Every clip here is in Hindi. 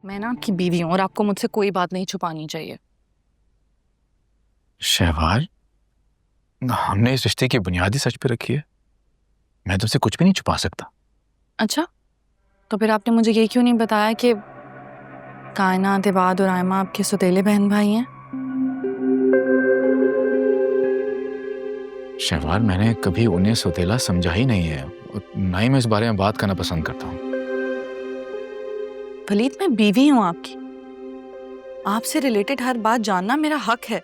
मैं ना आपकी बीवी हूँ और आपको मुझसे कोई बात नहीं छुपानी चाहिए। शहवाज, हमने इस रिश्ते की बुनियादी सच पे रखी है। मैं तुमसे कुछ भी नहीं छुपा सकता। अच्छा, तो फिर आपने मुझे ये क्यों नहीं बताया कि कायनात, इबाद और आयमा आपके सौतेले बहन भाई हैं? शहवाज, मैंने कभी उन्हें सौतेला समझा ही नहीं है और ना ही मैं इस बारे में बात करना पसंद करता हूँ। वलीद, मैं बीवी हूँ आपकी। आपसे रिलेटेड हर बात जानना मेरा हक है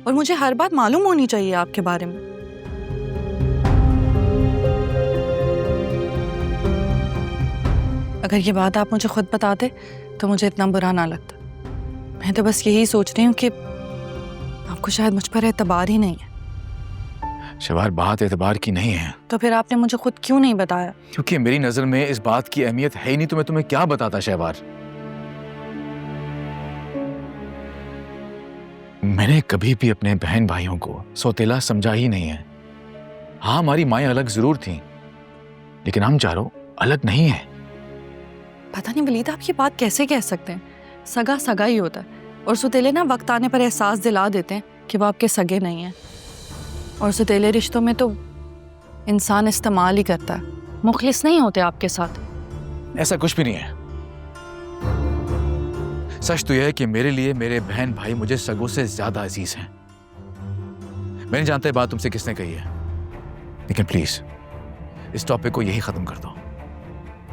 और मुझे हर बात मालूम होनी चाहिए आपके बारे में। अगर ये बात आप मुझे खुद बताते तो मुझे इतना बुरा ना लगता। मैं तो बस यही सोच रही हूँ कि आपको शायद मुझ पर एतबार ही नहीं है। शहवाज, बात एतबार की नहीं है। तो फिर आपने मुझे खुद क्यों नहीं बताया? क्योंकि मेरी नजर में इस बात की अहमियत है ही नहीं, तो मैं तुम्हें क्या बताता। शहवाज, मैंने कभी भी अपने बहन भाइयों को सौतेला समझा ही नहीं है। हाँ, हमारी माएं अलग जरूर थीं, लेकिन हम चारों अलग नहीं हैं। पता नहीं वलीद, आप ये बात कैसे कह सकते हैं? सगा सगा ही होता है और सौतेले ना वक्त आने पर एहसास दिला देते हैं कि वो आपके सगे नहीं हैं। और सौतेले रिश्तों में तो इंसान इस्तेमाल ही करता है, मुखलिस नहीं होते आपके साथ। ऐसा कुछ भी नहीं है। सच तो यह है कि मेरे लिए मेरे बहन भाई मुझे सगों से ज्यादा अजीज हैं। मैं नहीं जानता ये बात तुमसे किसने कही है, लेकिन प्लीज इस टॉपिक को यही खत्म कर दो।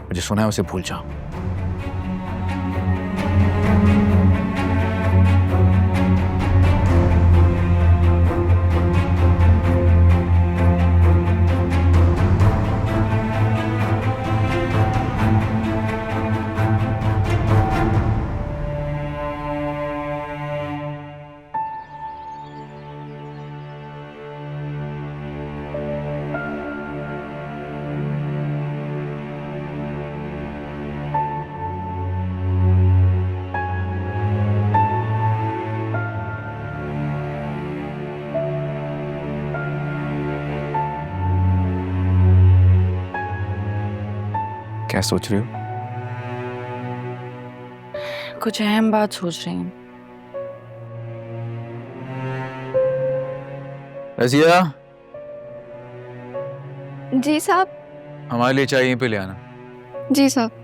मुझे सुना है उसे भूल जाओ। क्या सोच रही हो? कुछ अहम बात सोच रही हूँ। रजिया, जी साहब। हमारे लिए चाय यहीं पे ले आना। जी साहब।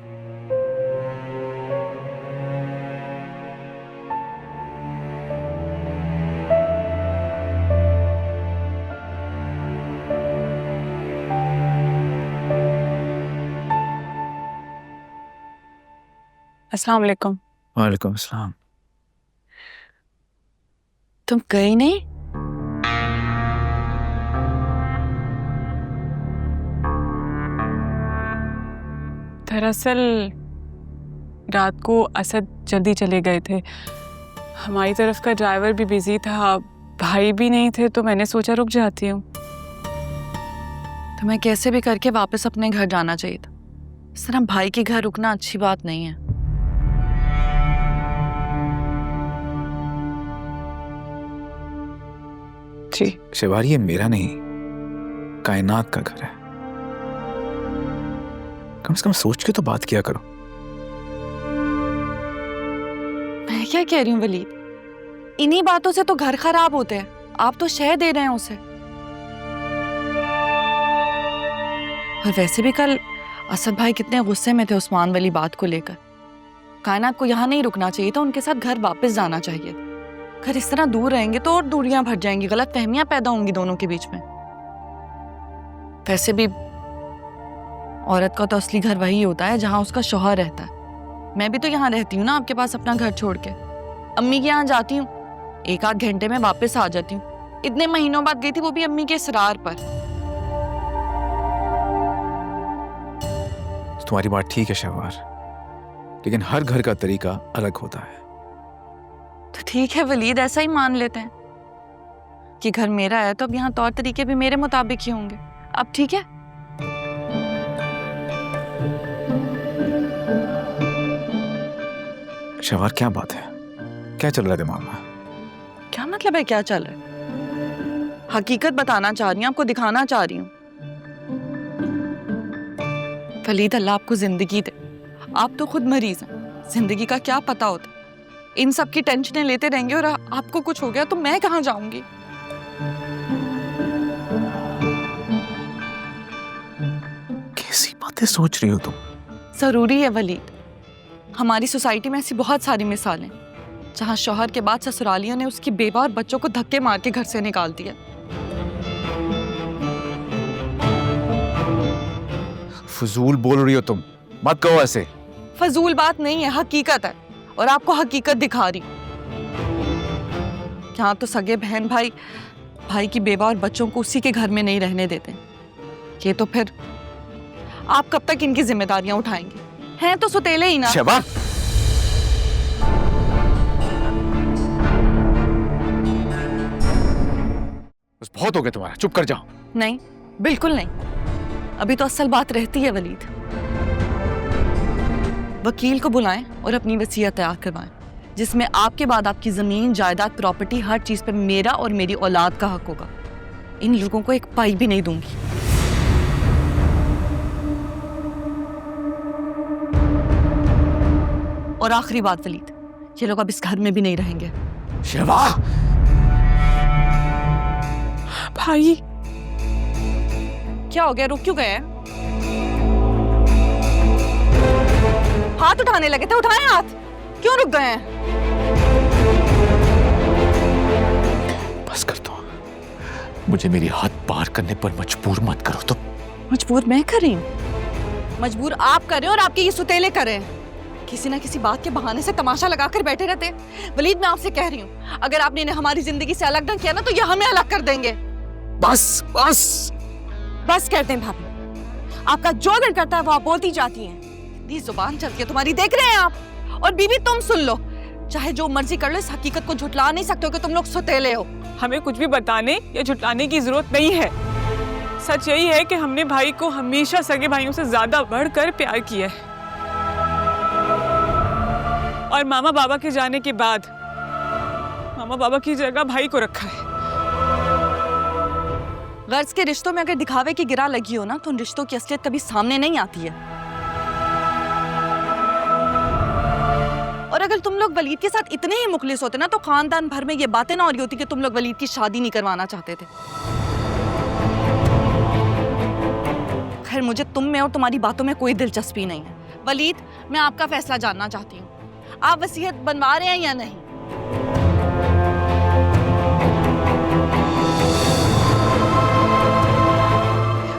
अस्सलाम वालेकुम। वालेकुम अस्सलाम। तुम गई नहीं? दरअसल रात को असद जल्दी चले गए थे। हमारी तरफ का ड्राइवर भी बिजी था, भाई भी नहीं थे, तो मैंने सोचा रुक जाती हूँ। तुम्हें कैसे भी करके वापस अपने घर जाना चाहिए था। इस तरह भाई के घर रुकना अच्छी बात नहीं है। जी शहवाज, ये मेरा नहीं, कायनात का घर है। कम से कम सोच के तो बात किया करो। मैं क्या कह रही हूँ वलीद, इन्हीं बातों से तो घर खराब होते हैं। आप तो शह दे रहे हैं उसे। और वैसे भी कल असद भाई कितने गुस्से में थे उस्मान वाली बात को लेकर। कायनात को यहाँ नहीं रुकना चाहिए था, उनके साथ घर वापस जाना चाहिए। अगर इस तरह दूर रहेंगे तो और दूरियां बढ़ जाएंगी, गलत फहमियां पैदा होंगी दोनों के बीच में। वैसे भी औरत का तो असली घर वही होता है जहां उसका शौहर रहता है। मैं भी तो यहाँ रहती हूँ ना आपके पास, अपना घर छोड़ के। अम्मी के यहाँ जाती हूँ, एक आध घंटे में वापस आ जाती हूँ। इतने महीनों बाद गई थी, वो भी अम्मी के इसरार पर। तुम्हारी बात ठीक है शहवाज, लेकिन हर घर का तरीका अलग होता है। तो ठीक है वलीद, ऐसा ही मान लेते हैं कि घर मेरा है, तो अब यहाँ तौर तरीके भी मेरे मुताबिक ही होंगे। अब ठीक है। शहवाज, क्या बात है? क्या चल रहा है दिमाग में? क्या मतलब है क्या चल रहा है? हकीकत बताना चाह रही हूँ, आपको दिखाना चाह रही हूँ। वलीद, अल्लाह आपको जिंदगी दे। आप तो खुद मरीज हैं, जिंदगी का क्या पता होता, इन सब की टेंशनें लेते रहेंगे और आपको कुछ हो गया तो मैं कहाँ जाऊंगी। कैसी बातें सोच रही हो तुम? जरूरी है वलीद, हमारी सोसाइटी में ऐसी बहुत सारी मिसालें जहां शौहर के बाद ससुरालियों ने उसकी बेवा और बच्चों को धक्के मार के घर से निकाल दिया। फजूल बोल रही हो तुम, मत कहो ऐसे। फजूल बात नहीं है, हकीकत है, और आपको हकीकत दिखा रही। यहाँ तो सगे बहन भाई की बेवा और बच्चों को उसी के घर में नहीं रहने देते। ये तो फिर आप कब तक इनकी जिम्मेदारियां उठाएंगे? हैं तो सुतेले ही ना। शबा, बस बहुत हो गया तुम्हारा, चुप कर जाओ। नहीं, बिल्कुल नहीं, अभी तो असल बात रहती है वलीद। वकील को बुलाएं और अपनी वसीयत तैयार करवाएं, जिसमें आपके बाद आपकी जमीन, जायदाद, प्रॉपर्टी, हर चीज पे मेरा और मेरी औलाद का हक होगा। इन लोगों को एक पाई भी नहीं दूंगी। और आखिरी बात वलीद, ये लोग अब इस घर में भी नहीं रहेंगे। शबा, भाई क्या हो गया, रुक क्यों गए हैं? हाथ उठाने लगे थे, उठाएं हाथ, क्यों रुक गए हैं? बस कर दो, मुझे मेरी हद पार करने पर मजबूर मत करो तुम। मजबूर मैं कर रही हूँ? मजबूर आप कर रहे हो और आपके ये सुतेले कर रहे हैं। किसी ना किसी बात के बहाने से तमाशा लगाकर बैठे रहते हैं। वलीद, मैं आपसे कह रही हूँ, अगर आपने इन्हें हमारी जिंदगी से अलग न किया ना तो ये हमें अलग कर देंगे। बस बस बस कहते हैं भाभी, आपका जो दिल करता है वो आप बोलती जाती हैं। इतनी जुबान चलती है तुम्हारी, देख रहे हैं आप। और बीवी तुम सुन लो, चाहे जो मर्जी कर लो, इस हकीकत को झुटला नहीं सकते हो कि तुम लोग सुतेले हो। हमें कुछ भी बताने या झुटलाने की जरूरत नहीं है। सच यही है कि हमने भाई को हमेशा सगे भाइयों से ज्यादा बढ़कर प्यार किया है, और मामा बाबा के जाने के बाद मामा बाबा की जगह भाई को रखा है। गर्ज के रिश्तों में अगर दिखावे की गिरा लगी हो ना तो उन रिश्तों की असलियत कभी सामने नहीं आती है। और अगर तुम लोग वलीद के साथ इतने ही मुखलिस होते ना तो खानदान भर में ये बातें ना हो रही होती कि तुम लोग वलीद की शादी नहीं करवाना चाहते थे। खैर, मुझे तुम में और तुम्हारी बातों में कोई दिलचस्पी नहीं है। वलीद, मैं आपका फैसला जानना चाहती हूँ, आप वसीयत बनवा रहे हैं या नहीं?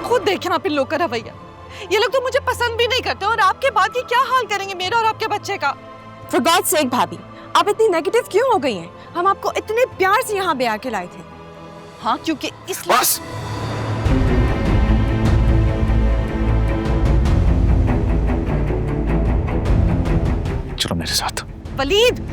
खुद देखें आप इन लोग का रवैया। ये लोग तो मुझे पसंद भी नहीं करते और आपके बाद ये क्या हाल करेंगे मेरा और आपके बच्चे का। For God's sake भाभी, आप इतनी नेगेटिव क्यों हो गई हैं? हम आपको इतने प्यार से यहाँ ब्याह के लाए थे। हाँ, क्योंकि इस बस। चलो मेरे साथ। वलीद,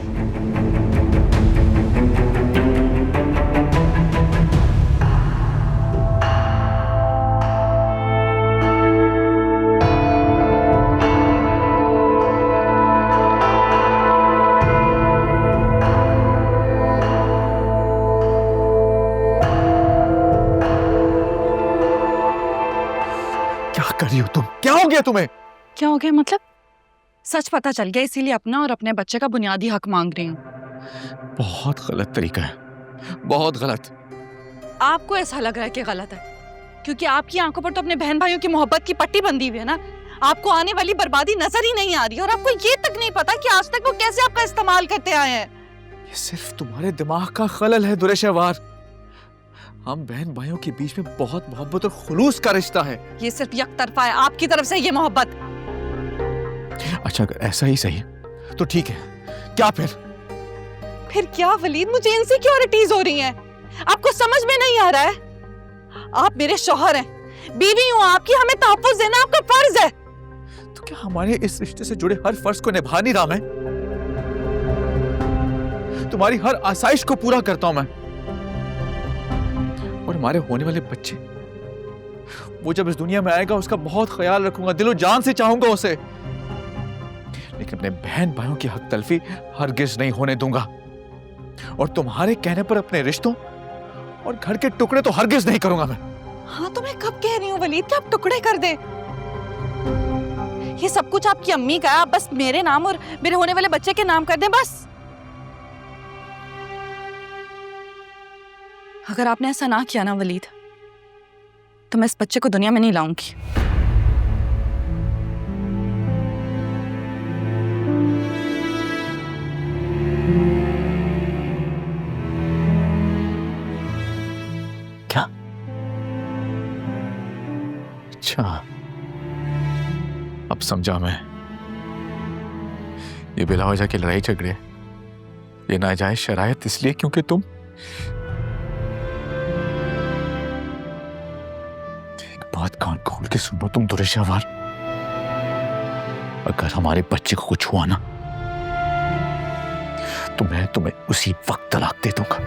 क्या कर रही हो तुम? क्या हो गया तुम्हें? क्या हो गया मतलब? सच पता चल गया, इसीलिए अपना और अपने बच्चे का बुनियादी हक मांग रही हूँ। बहुत गलत तरीका है, बहुत गलत। आपको ऐसा लग रहा है कि गलत है क्योंकि आपकी आंखों पर तो अपने बहन भाइयों की मोहब्बत की पट्टी बंधी हुई है ना। आपको आने वाली बर्बादी नजर ही नहीं आ रही और आपको ये तक नहीं पता कि आज तक वो कैसे आपका इस्तेमाल करते आए हैं। ये सिर्फ तुम्हारे दिमाग का खलल है दुरेशवार। हम बहन भाइयों के बीच में बहुत मोहब्बत और खुलूस का रिश्ता है। ये सिर्फ एक तरफा है आपकी तरफ से ये मोहब्बत। अच्छा, अगर ऐसा ही सही तो ठीक है, क्या फिर क्या वलीद, मुझे इनसिक्योरिटीज हो रही हैं। आपको समझ में नहीं आ रहा है? आप मेरे शौहर हैं, बीवी हूं आपकी, हमें तहफ्फुज़ देना आपका फर्ज है। तो क्या हमारे इस रिश्ते से जुड़े हर फर्ज को निभा नहीं रहा मैं? तुम्हारी हर आसाइश को पूरा करता हूं मैं। और हमारे होने वाले बच्चे, वो जब इस दुनिया में आएगा उसका बहुत ख्याल रखूंगा, दिलो जान से चाहूंगा उसे, लेकिन अपने बहन भाइयों की हक तलफी हरगिज नहीं होने दूंगा। और तुम्हारे कहने पर अपने रिश्तों और घर के टुकड़े तो हरगिज नहीं करूंगा मैं। हाँ, तो मैं कब कह रही हूँ वलीद कि आप टुकड़े कर दे। ये सब कुछ आपकी अम्मी का है, आप बस मेरे नाम और मेरे होने वाले बच्चे के नाम कर दें बस। अगर आपने ऐसा ना किया ना वलीद, तो मैं इस बच्चे को दुनिया में नहीं लाऊंगी। क्या? अच्छा, अब समझा मैं। ये बिला वजह की लड़ाई झगड़े, ये नाजायज शरायत इसलिए क्योंकि तुम एक बात कान खोल के सुनो तुम दुरेशावार, अगर हमारे बच्चे को कुछ हुआ ना तो मैं तुम्हें उसी वक्त तलाक दे दूंगा।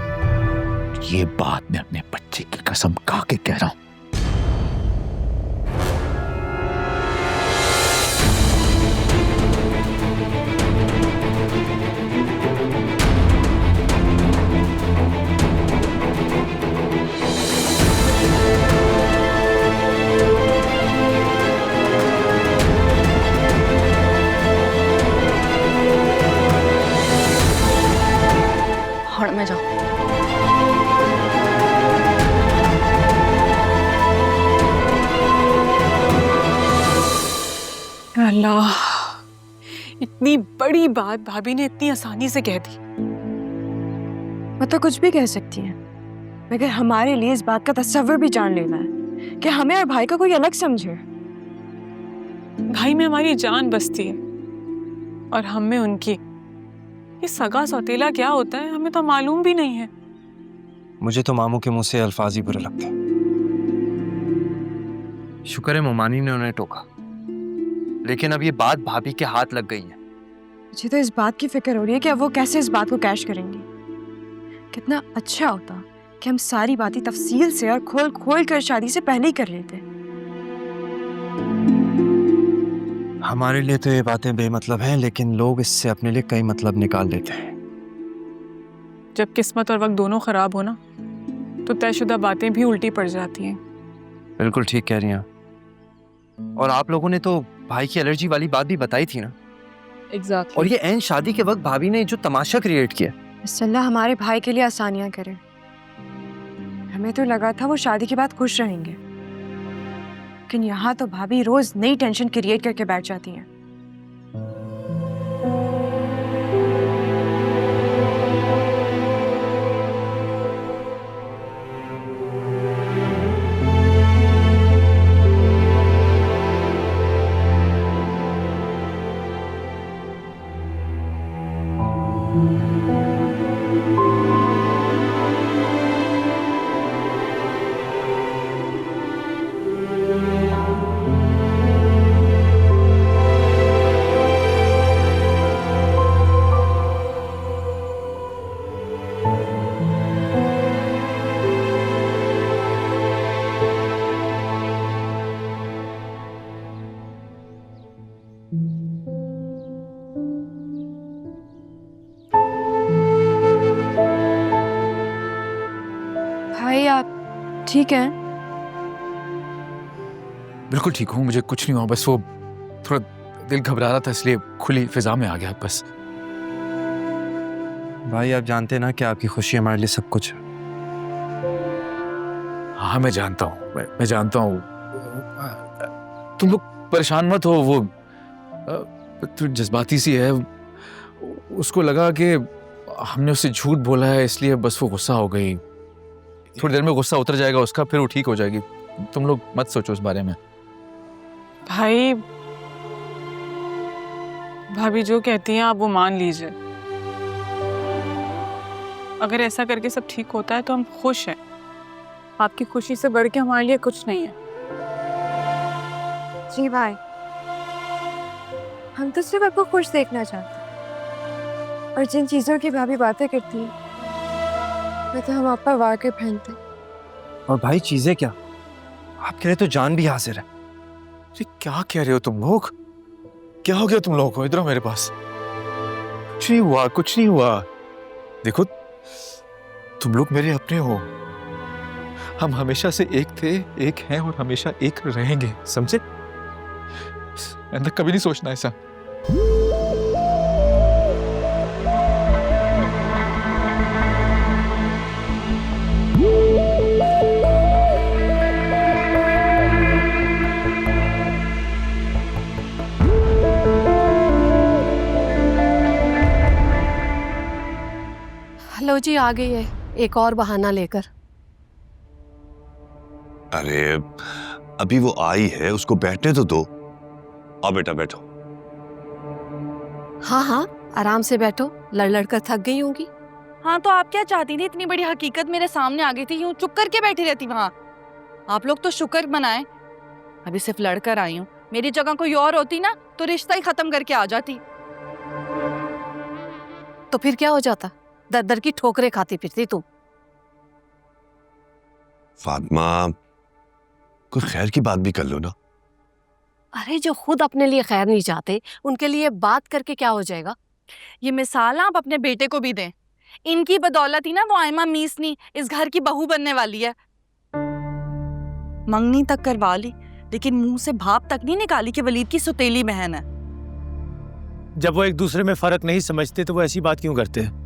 ये बात मैं अपने बच्चे की कसम खा के कह रहा हूं। हड़ में जाओ। अल्लाह, इतनी बड़ी बात भाभी ने इतनी आसानी से कह दी। वो तो कुछ भी कह सकती है, मगर हमारे लिए इस बात का तस्वीर भी जान लेना है कि हमें और भाई का कोई अलग समझे। भाई में हमारी जान बसती है और हम में उनकी। ये सगा सौतेला क्या होता है हमें तो मालूम भी नहीं है। मुझे तो मामू के मुंह से अल्फाज ही बुरे लगते हैं। शुक्र है मोमानी ने उन्हें टोका, लेकिन अब ये बात भाभी के हाथ लग गई है। मुझे तो इस बात की फिक्र हो रही है कि अब वो कैसे इस बात को कैश करेंगी। कितना अच्छा होता कि हम सारी बातें तफसील से और खोल खोल कर शादी से पहले ही कर लेते। हमारे लिए तो ये बातें बेमतलब हैं, लेकिन लोग इससे अपने लिए कई मतलब निकाल लेते हैं। जब किस्मत और वक्त दोनों खराब हो ना तो तयशुदा बातें भी उल्टी पड़ जाती हैं। बिल्कुल ठीक कह रही हैं। और आप लोगों ने तो भाई की एलर्जी वाली बात भी बताई थी ना। एग्जैक्टली। और ये ऐन शादी के वक्त भाभी ने जो तमाशा क्रिएट किया। अल्लाह हमारे भाई के लिए आसानियां करे। हमें तो लगा था वो शादी के बाद खुश रहेंगे, लेकिन यहाँ तो भाभी रोज नई टेंशन क्रिएट करके बैठ जाती हैं। भाई आप ठीक हैं? बिल्कुल ठीक हूँ, मुझे कुछ नहीं हुआ, बस वो थोड़ा दिल घबरा रहा था इसलिए खुली फिजा में आ गया बस। भाई आप जानते ना कि आपकी खुशी हमारे लिए सब कुछ है। हाँ मैं जानता हूँ, मैं जानता हूँ। तुम लोग परेशान मत हो, वो तो जज्बाती सी है। उसको लगा कि हमने उससे झूठ बोला है इसलिए बस वो गुस्सा हो गई। थोड़ी देर में गुस्सा उतर जाएगा उसका, फिर वो ठीक हो जाएगी। तुम लोग मत सोचो उस बारे में। भाई भाभी जो कहती हैं आप वो मान लीजिए। अगर ऐसा करके सब ठीक होता है तो हम खुश हैं। आपकी खुशी से बढ़ के हमारे लिए कुछ नहीं है। जी भाई, हम तो सिर्फ आपको खुश देखना चाहते हैं, और जिन चीजों की भाभी बातें करती है मैं तो हम आप पर वाकिफ पहनते। और भाई चीजें क्या, आपके लिए तो जान भी हाजिर है। ये क्या कह रहे हो तुम लोग? क्या हो गया तुम लोगों को? इधर आओ मेरे पास। कुछ नहीं हुआ, कुछ नहीं हुआ। देखो तुम लोग मेरे अपने हो। हम हमेशा से एक थे, एक हैं और हमेशा एक रहेंगे, समझे? मैंने कभी नहीं सोचना ऐसा। लो जी, आ गई है एक और बहाना लेकर। अरे अभी वो आई है, उसको बैठने तो दो। आओ बेटा बैठो। हाँ हाँ, आराम से बैठो, लड़ लड़ कर थक गई होंगी। हाँ तो आप क्या चाहती थी? इतनी बड़ी हकीकत मेरे सामने आ गई थी, यूं चुप करके बैठी रहती वहां। आप लोग तो शुक्र मनाएं, अभी सिर्फ लड़कर आई हूँ। मेरी जगह कोई और होती ना तो रिश्ता ही खत्म करके आ जाती। तो फिर क्या हो जाता? दर दर की ठोकरें खाती फिरती तुम। फातिमा, कोई खैर की बात भी कर लो ना। अरे जो खुद अपने लिए खैर नहीं चाहते, उनके लिए बात करके क्या हो जाएगा? ये मिसाल आप अपने बेटे को भी दें। इनकी बदौलत ही ना वो आयमा मीसनी इस घर की बहू बनने वाली है। मंगनी तक करवा ली, लेकिन मुंह से भाप तक नहीं निकाली कि वलीद की सुतेली बहन है। जब वो एक दूसरे में फर्क नहीं समझते तो वो ऐसी बात क्यों करते हैं?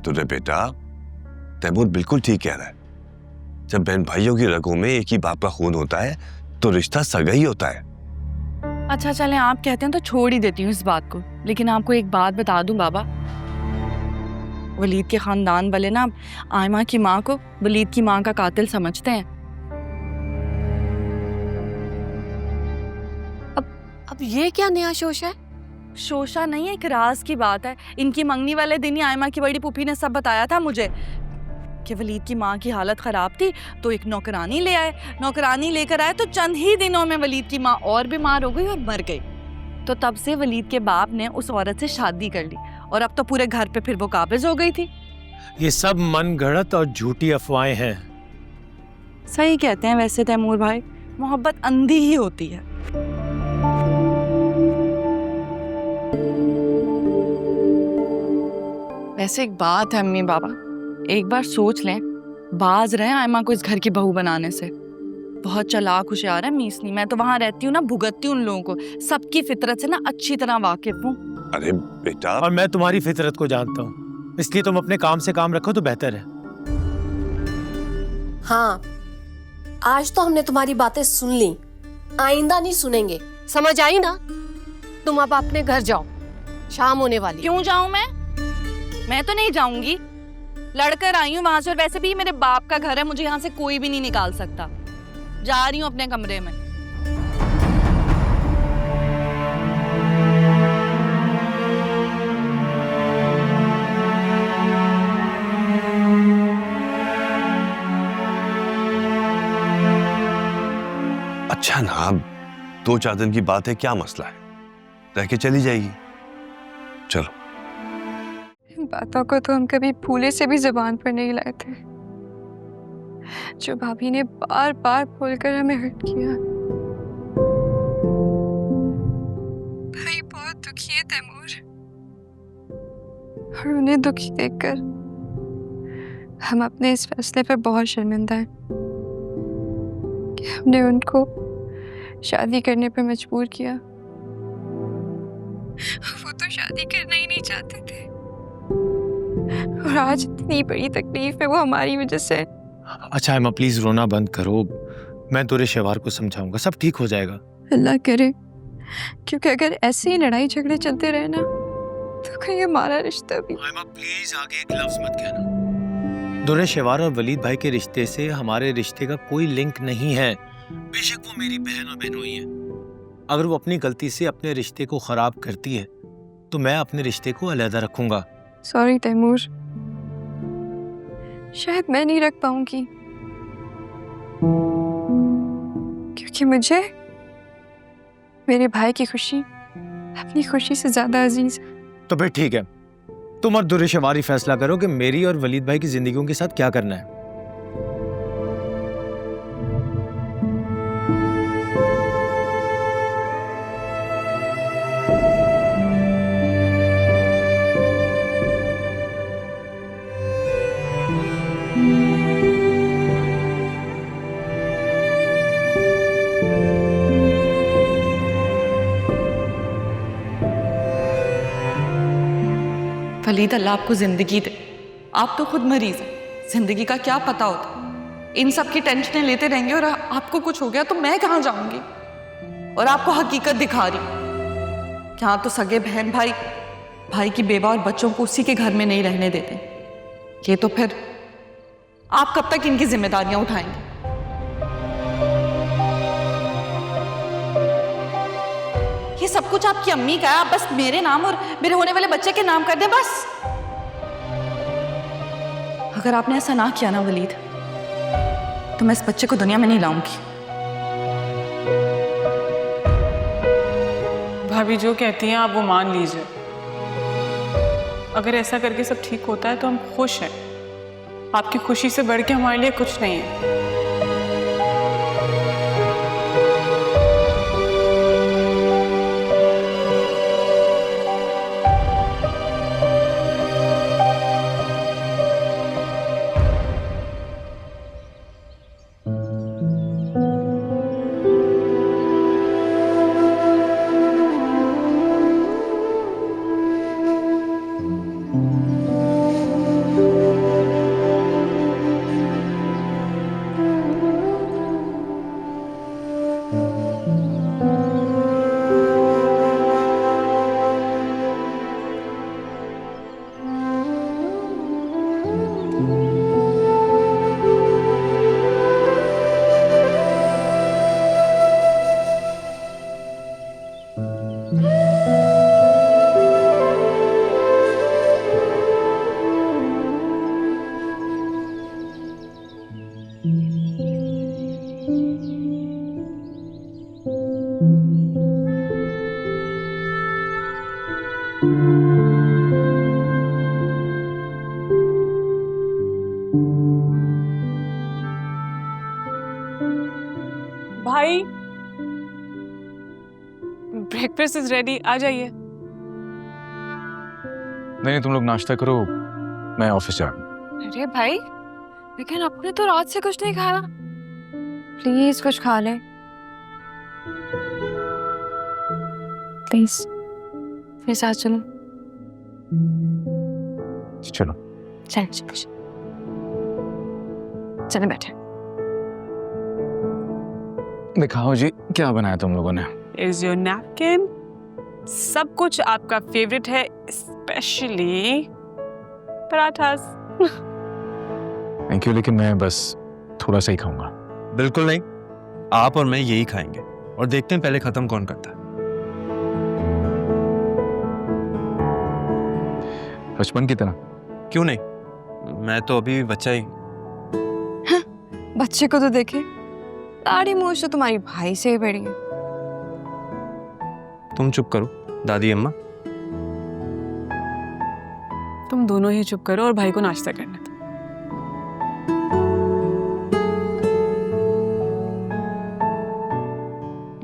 तो रे बेटा, तैमूर बिल्कुल ठीक कह रहा है। जब बहन भाइयों की रगों में एक ही बाप का खून होता है तो रिश्ता सगा ही होता है। अच्छा चलें, आप कहते हैं तो छोड़ ही देती हूँ इस बात को, लेकिन आपको एक बात बता दूं बाबा, वलीद के खानदान वाले ना आयमा की माँ को वलीद की माँ का कातिल समझते हैं। अब ये क्या नया शोश है? शोशा नहीं है, एक राज की बात है। इनकी मंगनी वाले दिन ही आयमा की बड़ी पुफी ने सब बताया था मुझे कि वलीद की माँ की हालत खराब थी तो एक नौकरानी ले आए। नौकरानी लेकर आए तो चंद ही दिनों में वलीद की माँ और बीमार हो गई और मर गई। तो तब से वलीद के बाप ने उस औरत से शादी कर ली और अब तो पूरे घर पे फिर वो काबिज हो गई थी। ये सब मन गढ़ंत और झूठी अफवाहें हैं। सही कहते हैं वैसे तैमूर भाई, मोहब्बत अंधी ही होती है। वैसे एक बात है अम्मी बाबा, एक बार सोच लें, बाज रहे हैं आयमा को इस घर की बहू बनाने से। बहुत चालाक होशियार है मीसनी। मैं तो वहां रहती हूँ ना, भुगतती हूँ उन लोगों को, सबकी फितरत से ना अच्छी तरह वाकिफ हूँ। अरे बेटा, और मैं तुम्हारी फितरत को जानता हूँ, इसलिए तुम अपने काम से काम रखो तो बेहतर है। हाँ, आज तो हमने तुम्हारी बातें सुन ली, आइंदा नहीं सुनेंगे, समझ आई ना? तुम अब अपने घर जाओ, शाम होने वाली। क्यों जाऊं मैं तो नहीं जाऊंगी। लड़कर आई हूँ वहां से, और वैसे भी मेरे बाप का घर है, मुझे यहाँ से कोई भी नहीं निकाल सकता। जा रही हूँ अपने कमरे में। अच्छा ना, 2-4 दिन की बात है, क्या मसला है, रह के चली जाएगी। चलो। इन बातों को तो हम कभी फूले से भी जुबान पर नहीं लाए थे, जो भाभी ने बार बार बोलकर हमें हर्ट किया। भाई बहुत दुखी है तैमूर, और उन्हें दुखी देखकर हम अपने इस फैसले पर बहुत शर्मिंदा हैं कि हमने उनको शादी करने पर मजबूर किया। वो तो शादी करना ही नहीं चाहते थे, और आज इतनी बड़ी तकलीफ है वो हमारी वजह से। अच्छा एमा, प्लीज रोना बंद करो, मैं तुरे शेवार को समझाऊंगा, सब ठीक हो जाएगा। अल्लाह करे, क्योंकि अगर ऐसे ही लड़ाई झगड़े चलते रहे ना तो कहीं हमारा रिश्ता भी। एमा प्लीज आगे एक लफ्ज मत कहना। दुरे शेवार और वलीद भाई के रिश्ते से हमारे रिश्ते का कोई लिंक नहीं है। बेशक वो मेरी बहन और बहनोई है, अगर वो अपनी गलती से अपने रिश्ते को खराब करती है तो मैं अपने रिश्ते को अलहदा रखूंगा। सॉरी तैमूर, शायद मैं नहीं रख पाऊंगी, क्योंकि मुझे मेरे भाई की खुशी अपनी खुशी से ज्यादा अजीज है। तो फिर ठीक है, तुम और दुरे शेवार ही फैसला करो कि मेरी और वलीद भाई की जिंदगियों के साथ क्या करना है। वलीद अल्लाह आपको जिंदगी दे। आप तो खुद मरीज हैं, जिंदगी का क्या पता होता। इन सब की टेंशनें लेते रहेंगे और आपको कुछ हो गया तो मैं कहाँ जाऊंगी। और आपको हकीकत दिखा रही हूँ, यहाँ तो सगे बहन भाई की बेवा और बच्चों को उसी के घर में नहीं रहने देते। ये तो फिर आप कब तक इनकी जिम्मेदारियां उठाएंगे? ये सब कुछ आपकी अम्मी का है, आप बस मेरे नाम और मेरे होने वाले बच्चे के नाम कर दें बस। अगर आपने ऐसा ना किया ना वलीद, तो मैं इस बच्चे को दुनिया में नहीं लाऊंगी। भाभी जो कहती हैं आप वो मान लीजिए। अगर ऐसा करके सब ठीक होता है तो हम खुश हैं। आपकी खुशी से बढ़ के हमारे लिए कुछ नहीं है। भाई ब्रेकफास्ट इज रेडी, आ जाइए। नहीं, तुम लोग नाश्ता करो, मैं ऑफिस जा रहा हूँ। अरे भाई, लेकिन आपने तो रात से कुछ नहीं खाया। प्लीज कुछ खा ले प्लीज। मेरे साथ चलो। चलो चल चलो बैठे। दिखाओ जी, क्या बनाया तुम लोगों ने? Is your napkin. सब कुछ आपका फेवरेट है, स्पेशली पराठास। थैंक यू, लेकिन मैं बस थोड़ा सा ही खाऊंगा। बिल्कुल नहीं, आप और मैं यही खाएंगे और देखते हैं पहले खत्म कौन करता है। बचपन की तरह। क्यों नहीं, मैं तो अभी बच्चा ही। बच्चे को तो देखे, दाढ़ी मूछ तो तुम्हारी भाई से ही बड़ी है। तुम चुप करो दादी अम्मा। तुम दोनों ही चुप करो और भाई को नाश्ता करने दो।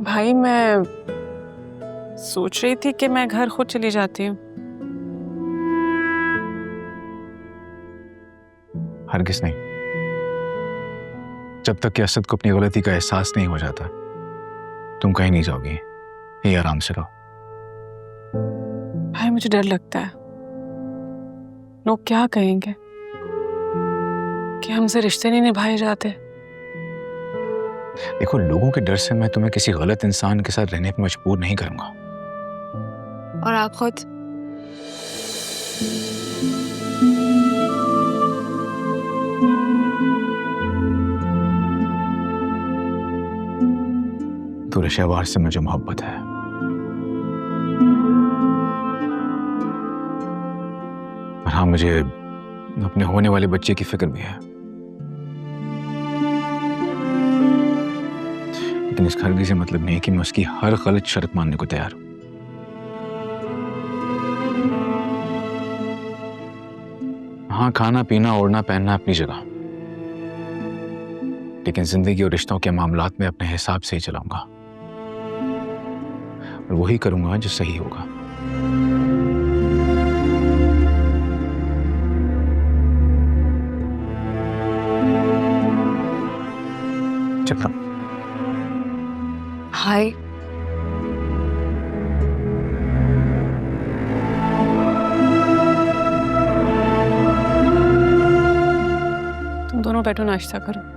भाई मैं सोच रही थी कि मैं घर खुद चली जाती हूँ। हरगिज़ नहीं। जब तक कि असद को अपनी गलती का एहसास नहीं हो जाता, तुम कहीं नहीं जाओगी। ये आराम से रहो। भाई मुझे डर लगता है, लोग क्या कहेंगे कि हमसे रिश्ते नहीं निभाए जाते। देखो, लोगों के डर से मैं तुम्हें किसी गलत इंसान के साथ रहने पर मजबूर नहीं करूंगा। और आप खुद तो शहवार से मुझे मोहब्बत है। और हाँ, मुझे अपने होने वाले बच्चे की फिक्र भी है। लेकिन इस हरगिज़ से मतलब नहीं है कि मैं उसकी हर गलत शर्त मानने को तैयार हूं। हाँ, खाना पीना ओढ़ना पहनना अपनी जगह, लेकिन जिंदगी और रिश्तों के मामलात में अपने हिसाब से ही चलाऊंगा और वही करूंगा जो सही होगा। चलता हूं। हाय। दोनों बैठो नाश्ता करो।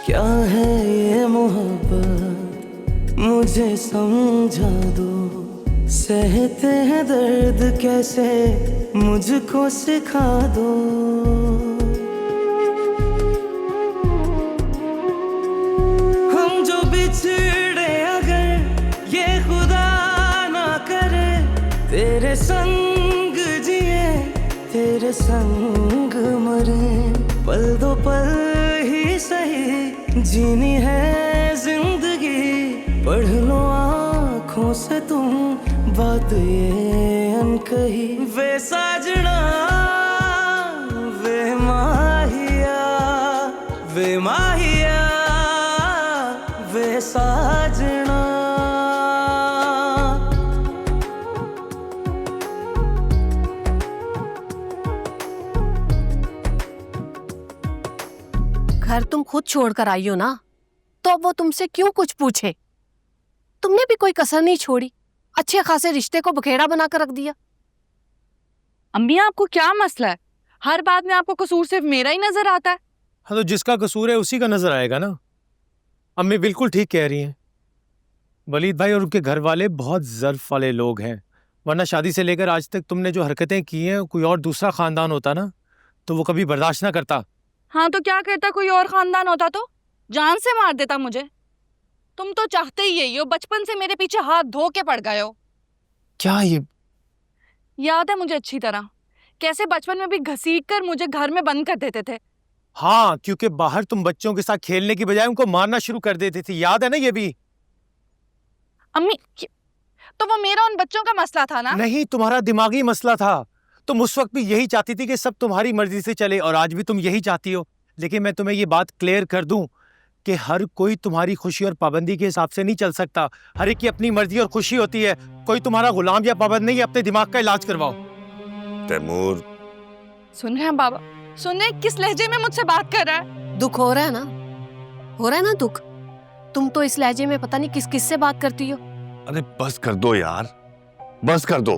क्या है ये मोहब्बत मुझे समझा दो, सहते हैं दर्द कैसे मुझको सिखा दो। हम जो बिछड़े अगर ये खुदा ना करे, तेरे संग जिए तेरे संग मरे, पल दो पल ही सही जीनी है जिंदगी, पढ़ लो आँखों से तुम बात ये अनकही। वे साजना वे माहिया वे माहिया वे साजना। घर तुम खुद छोड़ कर आई हो ना, तो अब वो तुमसे क्यों कुछ पूछे? तुमने भी कोई कसर नहीं छोड़ी, अच्छे खासे रिश्ते को बखेड़ा बना कर रख दिया। अम्मी आपको क्या मसला है? हर बात में आपको कसूर सिर्फ मेरा ही नजर आता है। हाँ, तो जिसका कसूर है उसी का नजर आएगा ना। अम्मी बिल्कुल ठीक कह रही हैं। वलीद भाई और उनके घर वाले बहुत ज़र्फ वाले लोग हैं, वरना शादी से लेकर आज तक तुमने जो हरकतें की हैं, कोई और दूसरा खानदान होता ना तो वो कभी बर्दाश्त ना करता। हाँ तो क्या करता, कोई और खानदान होता तो जान से मार देता मुझे। तुम तो चाहते ही यही हो, बचपन से मेरे पीछे हाथ धो के पड़ गए हो। क्या ये? याद है मुझे अच्छी तरह, कैसे बचपन में भी घसीट कर मुझे घर में बंद कर देते थे। हाँ, क्योंकि बाहर तुम बच्चों के साथ खेलने की बजाय उनको मारना शुरू कर देती थी, याद है ना ये भी? अम्मी तो वो मेरा उन बच्चों का मसला था ना? नहीं, तुम्हारा दिमागी मसला था। तुम उस वक्त भी यही चाहती थी कि सब तुम्हारी मर्जी से चले, और आज भी तुम यही चाहती हो। लेकिन मैं तुम्हें ये बात क्लियर कर दूं कि हर कोई तुम्हारी खुशी और पाबंदी के हिसाब से नहीं चल सकता। हर एक की अपनी मर्जी और खुशी होती है, कोई तुम्हारा गुलाम या पाबंद नहीं है। अपने दिमाग का इलाज करवाओ। तैमूर, सुन रहे हैं बाबा? सुन रहे हैं किस लहजे में मुझसे बात कर रहा है? दुख हो रहा है ना, हो रहा है ना दुख। तुम तो इस लहजे में पता नहीं किस किस से बात करती हो। अरे बस कर दो यार, बस कर दो।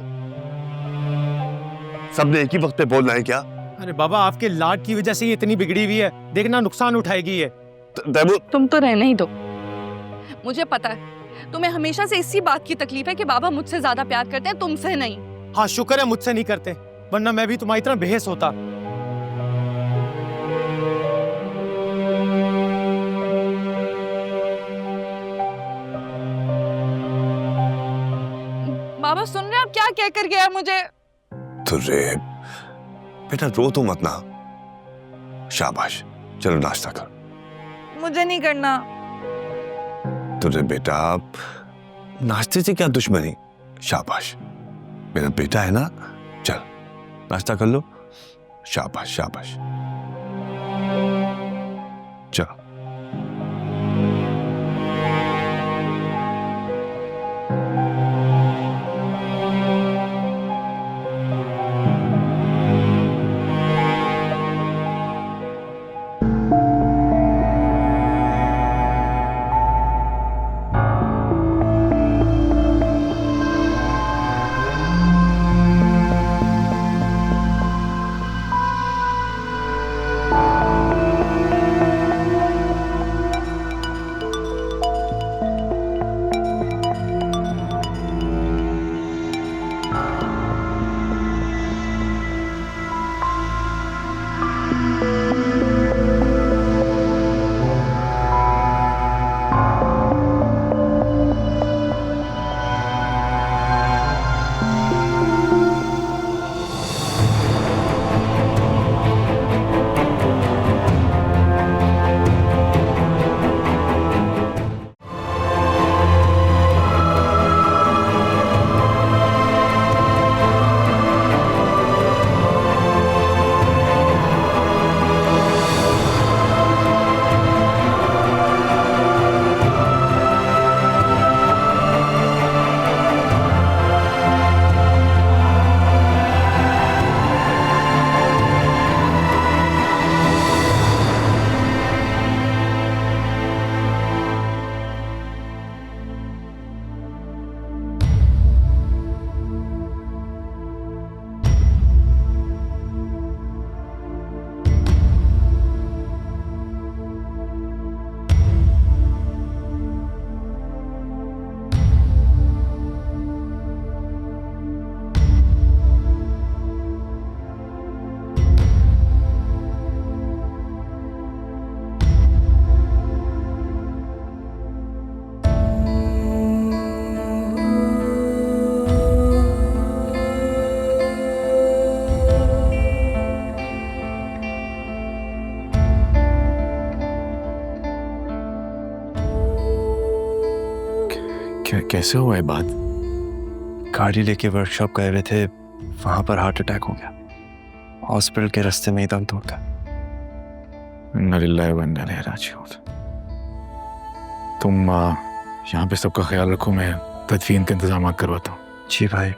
सबने एक ही वक्त पे बोलना है क्या? अरे बाबा, आपके लाड की वजह से ये इतनी बिगड़ी हुई है, देखना नुकसान उठाएगी ये। तैमूर, तुम तो रहने ही दो। मुझे पता है तुम्हें हमेशा से इसी बात की तकलीफ है कि बाबा मुझसे ज्यादा प्यार करते हैं, तुमसे नहीं। हाँ, शुक्र है मुझसे नहीं करते, वरना मैं भी तुम्हारी तरह बेहस होता। बाबा सुन रहे हैं आप क्या कह कर गया मुझे? तुर्रे बेटा, रो तो मत ना। शाबाश, चलो नाश्ता कर। मुझे नहीं करना। तुर्रे बेटा, नाश्ते से क्या दुश्मनी? शाबाश, मेरा बेटा है ना। चल नाश्ता कर लो। शाबाश शाबाश, चलो। कैसे हुआ है बात? गाड़ी लेके वर्कशॉप गए हुए थे, वहां पर हार्ट अटैक हो गया। हॉस्पिटल के रास्ते में ही दम तोड़ गया। इन्ना लिल्लाहि व इन्ना इलैहि राजिऊन। तुम यहाँ पे सबका ख्याल रखो, मैं तदफीन के इंतजाम करवाता हूँ। जी भाई,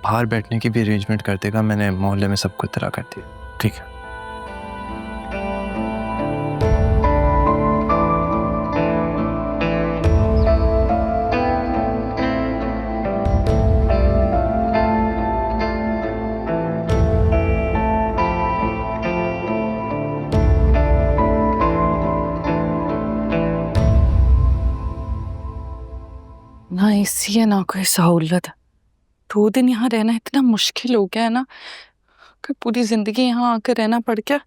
बाहर बैठने की भी अरेंजमेंट कर देगा, मैंने मोहल्ले में सबको इत्तला कर दी। ठीक है। ना एसी है ना कोई सहूलत। 2 दिन यहाँ रहना इतना मुश्किल हो गया है ना कि पूरी जिंदगी यहाँ आकर रहना पड़ गया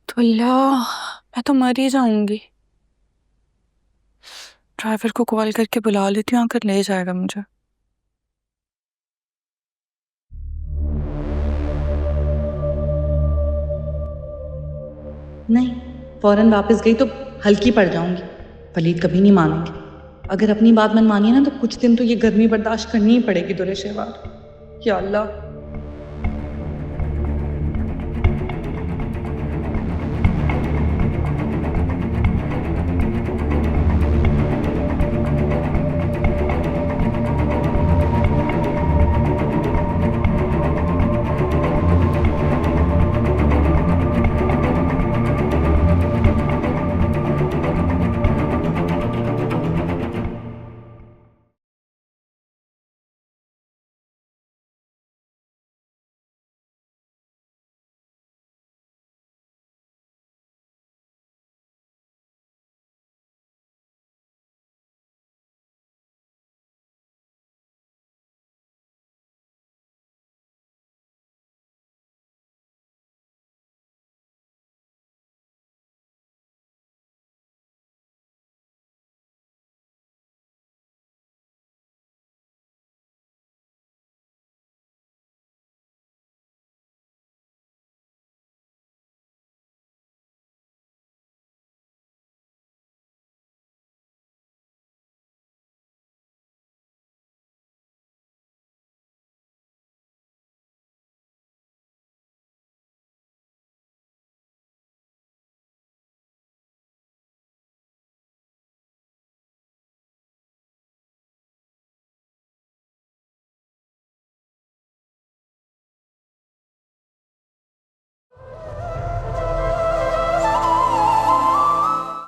तो अल्लाह, मैं तो मर ही जाऊंगी। ड्राइवर को कॉल करके बुला लेती हूँ, आकर ले जाएगा मुझे। नहीं, फौरन वापस गई तो हल्की पड़ जाऊंगी। वलीद कभी नहीं मानेंगे। अगर अपनी बात मन मानिए ना तो कुछ दिन तो ये गर्मी बर्दाश्त करनी ही पड़ेगी दुरे शेवार। या अल्लाह।